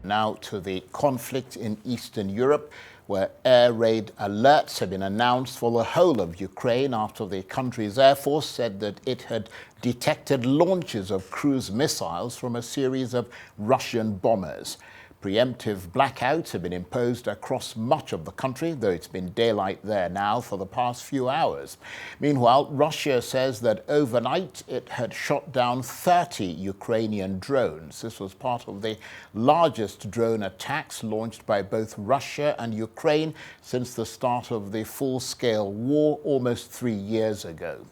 Now to the conflict in Eastern Europe, where air raid alerts have been announced for the whole of Ukraine after the country's air force said that it had detected launches of cruise missiles from a series of Russian bombers. Preemptive blackouts have been imposed across much of the country, though it's been daylight there now for the past few hours. Meanwhile, Russia says that overnight it had shot down 30 Ukrainian drones. This was part of the largest drone attacks launched by both Russia and Ukraine since the start of the full-scale war almost 3 years ago.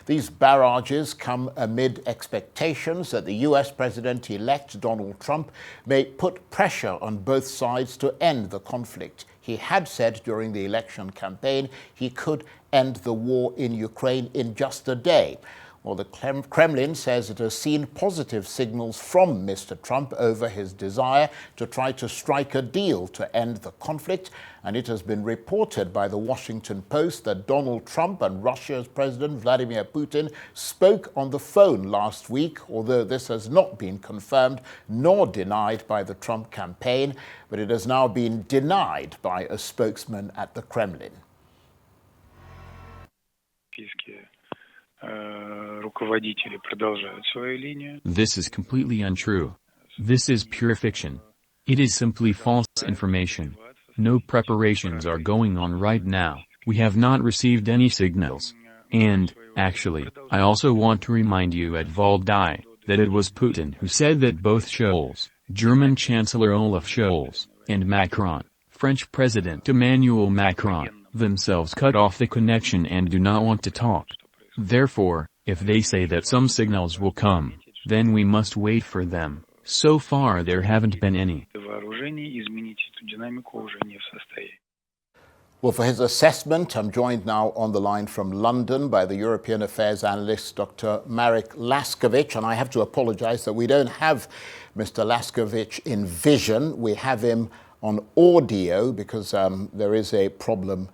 These barrages come amid expectations that the US President-elect Donald Trump may put pressure on both sides to end the conflict. He had said during the election campaign he could end the war in Ukraine in just a day. Well, the Kremlin says it has seen positive signals from Mr. Trump over his desire to try to strike a deal to end the conflict, and it has been reported by the Washington Post that Donald Trump and Russia's President Vladimir Putin spoke on the phone last week, although this has not been confirmed nor denied by the Trump campaign, but it has now been denied by a spokesman at the Kremlin. This is completely untrue. This is pure fiction. It is simply false information. No preparations are going on right now. We have not received any signals. And, actually, I also want to remind you at Valdai, that it was Putin who said that both Scholz, German Chancellor Olaf Scholz, and Macron, French President Emmanuel Macron, themselves cut off the connection and do not want to talk. Therefore, if they say that some signals will come, then we must wait for them. So far there haven't been any. Well, for his assessment, I'm joined now on the line from London by the European Affairs analyst, Dr. Marek Laskiewicz. And I have to apologize that we don't have Mr. Laskiewicz in vision. We have him on audio because there is a problem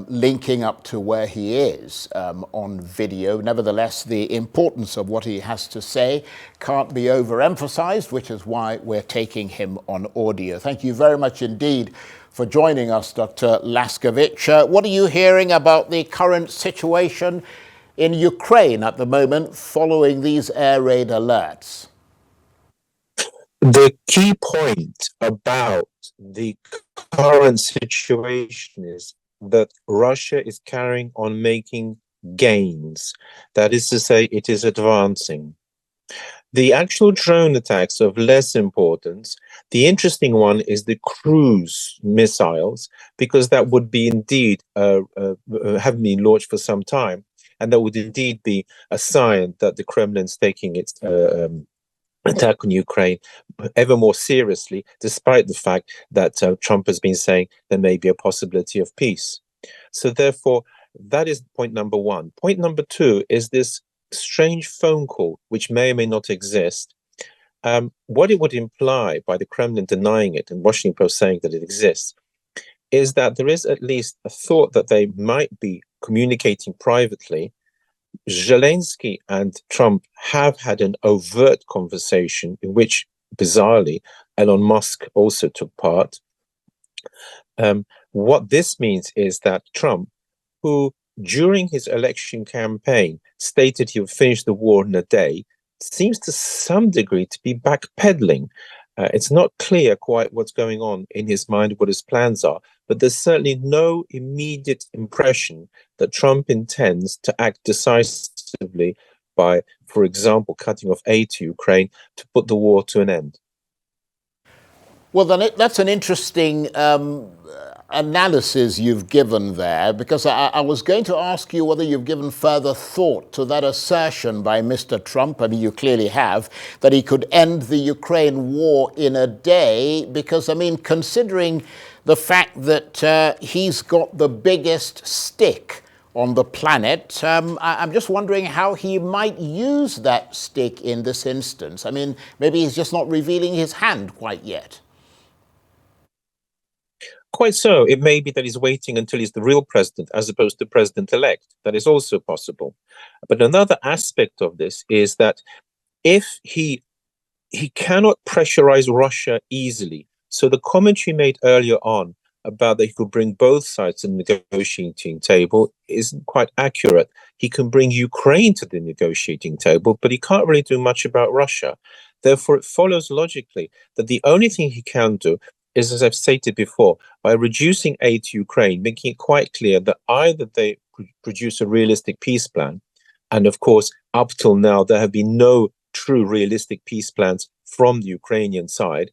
linking up to where he is on video. Nevertheless, the importance of what he has to say can't be overemphasized, which is why we're taking him on audio. Thank you very much indeed for joining us, Dr. Laskiewicz. What are you hearing about the current situation in Ukraine at the moment following these air raid alerts? The key point about the current situation is that Russia is carrying on making gains. That is to say, it is advancing. The actual drone attacks are of less importance. The interesting one is the cruise missiles, because that would be indeed have been launched for some time, and that would indeed be a sign that the Kremlin's taking its attack on Ukraine ever more seriously, despite the fact that Trump has been saying there may be a possibility of peace. So therefore, that is point number one. Point number two is this strange phone call, which may or may not exist. What it would imply by the Kremlin denying it and Washington Post saying that it exists is that there is at least a thought that they might be communicating privately. Zelensky and Trump have had an overt conversation in which, bizarrely, Elon Musk also took part. What this means is that Trump, who during his election campaign stated he would finish the war in a day, seems to some degree to be backpedaling. It's not clear quite what's going on in his mind, what his plans are, but there's certainly no immediate impression that Trump intends to act decisively by, for example, cutting off aid to Ukraine to put the war to an end. Well, then that's an interesting analysis you've given there, because I was going to ask you whether you've given further thought to that assertion by Mr. Trump, I mean, you clearly have, that he could end the Ukraine war in a day, because, I mean, considering the fact that he's got the biggest stick on the planet, I'm just wondering how he might use that stick in this instance. I mean, maybe he's just not revealing his hand quite yet. Quite so. It may be that he's waiting until he's the real president as opposed to president-elect. That is also possible. But another aspect of this is that if he cannot pressurize Russia easily So the commentary made earlier on about that he could bring both sides to the negotiating table isn't quite accurate. He can bring Ukraine to the negotiating table, but he can't really do much about Russia. Therefore, it follows logically that the only thing he can do is, as I've stated before, by reducing aid to Ukraine, making it quite clear that either they produce a realistic peace plan, and of course, up till now, there have been no true realistic peace plans from the Ukrainian side,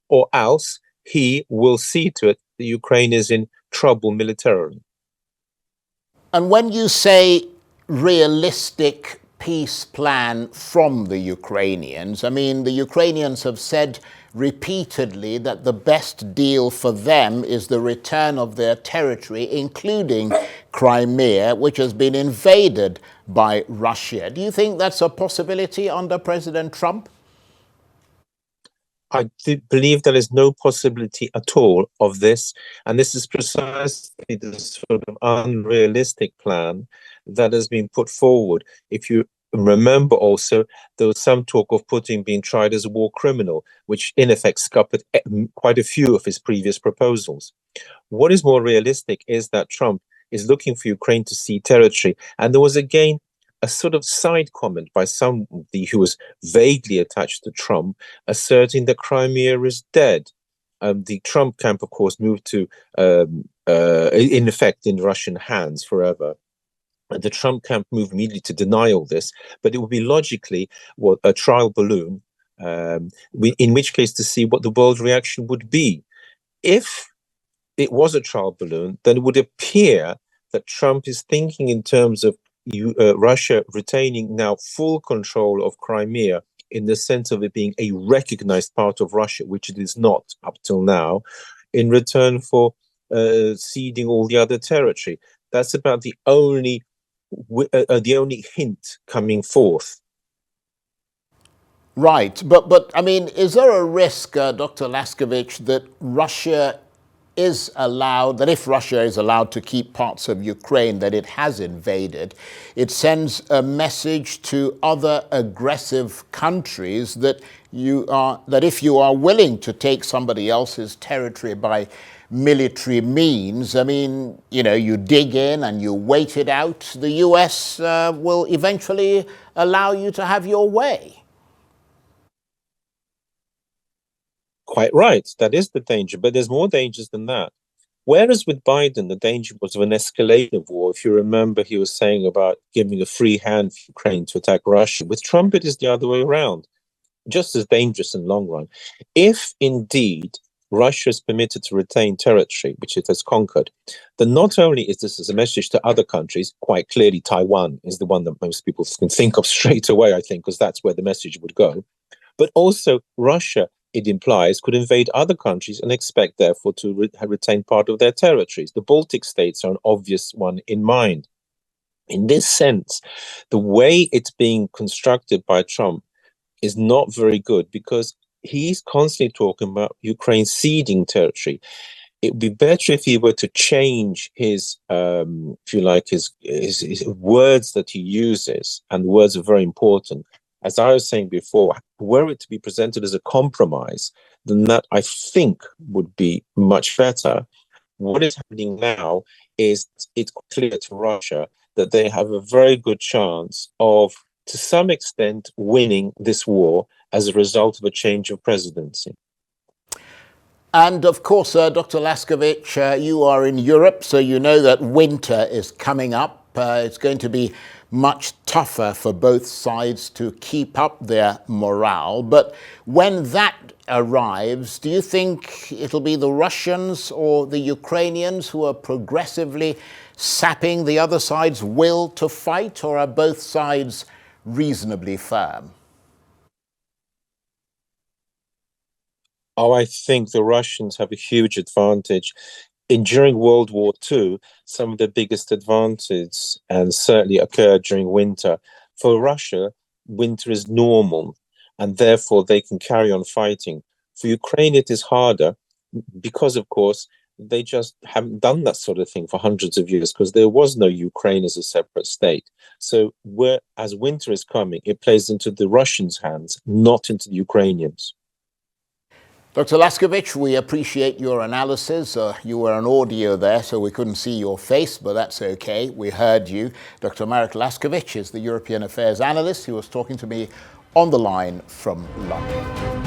or else he will see to it that Ukraine is in trouble militarily. And when you say realistic peace plan from the Ukrainians, I mean, the Ukrainians have said repeatedly that the best deal for them is the return of their territory, including Crimea, which has been invaded by Russia. Do you think that's a possibility under President Trump? I believe there is no possibility at all of this, and this is precisely the sort of unrealistic plan that has been put forward. If you remember also, there was some talk of Putin being tried as a war criminal, which in effect scuppered quite a few of his previous proposals. What is more realistic is that Trump is looking for Ukraine to cede territory, and there was again a sort of side comment by somebody who was vaguely attached to Trump, asserting that Crimea is dead. The Trump camp, of course, moved to, in effect, in Russian hands forever. And the Trump camp moved immediately to deny all this, but it would be logically a trial balloon, in which case to see what the world reaction would be. If it was a trial balloon, then it would appear that Trump is thinking in terms of Russia retaining now full control of Crimea in the sense of it being a recognized part of Russia, which it is not up till now, in return for ceding all the other territory. That's about the only hint coming forth. Right, but I mean, is there a risk, Dr. Laskiewicz, that Russia is allowed, that if Russia is allowed to keep parts of Ukraine that it has invaded, it sends a message to other aggressive countries that if you are willing to take somebody else's territory by military means, I mean, you know, you dig in and you wait it out, the US will eventually allow you to have your way. Quite right. That is the danger, but there's more dangers than that. Whereas with Biden, the danger was of an escalation of war. If you remember, he was saying about giving a free hand for Ukraine to attack Russia. With Trump, it is the other way around, just as dangerous in the long run. If indeed Russia is permitted to retain territory, which it has conquered, then not only is this as a message to other countries, quite clearly Taiwan is the one that most people can think of straight away, I think, because that's where the message would go, but also Russia, it implies, could invade other countries and expect, therefore, to retain part of their territories. The Baltic states are an obvious one in mind. In this sense, the way it's being constructed by Trump is not very good because he's constantly talking about Ukraine ceding territory. It would be better if he were to change his, if you like, his words that he uses, and words are very important. As I was saying before, were it to be presented as a compromise, then that I think would be much better. What is happening now is it's clear to Russia that they have a very good chance of, to some extent, winning this war as a result of a change of presidency. And of course, Dr. Laskiewicz, you are in Europe, so you know that winter is coming up. It's going to be much tougher for both sides to keep up their morale. But when that arrives, do you think it'll be the Russians or the Ukrainians who are progressively sapping the other side's will to fight, or are both sides reasonably firm? Oh, I think the Russians have a huge advantage. During World War II, some of the biggest advantages, and certainly occurred during winter. For Russia, winter is normal, and therefore they can carry on fighting. For Ukraine, it is harder because, of course, they just haven't done that sort of thing for hundreds of years because there was no Ukraine as a separate state. So as winter is coming, it plays into the Russians' hands, not into the Ukrainians. Dr. Laskiewicz, we appreciate your analysis. You were on audio there, so we couldn't see your face, but that's okay. We heard you. Dr. Marek Laskiewicz is the European Affairs Analyst. He was talking to me on the line from London.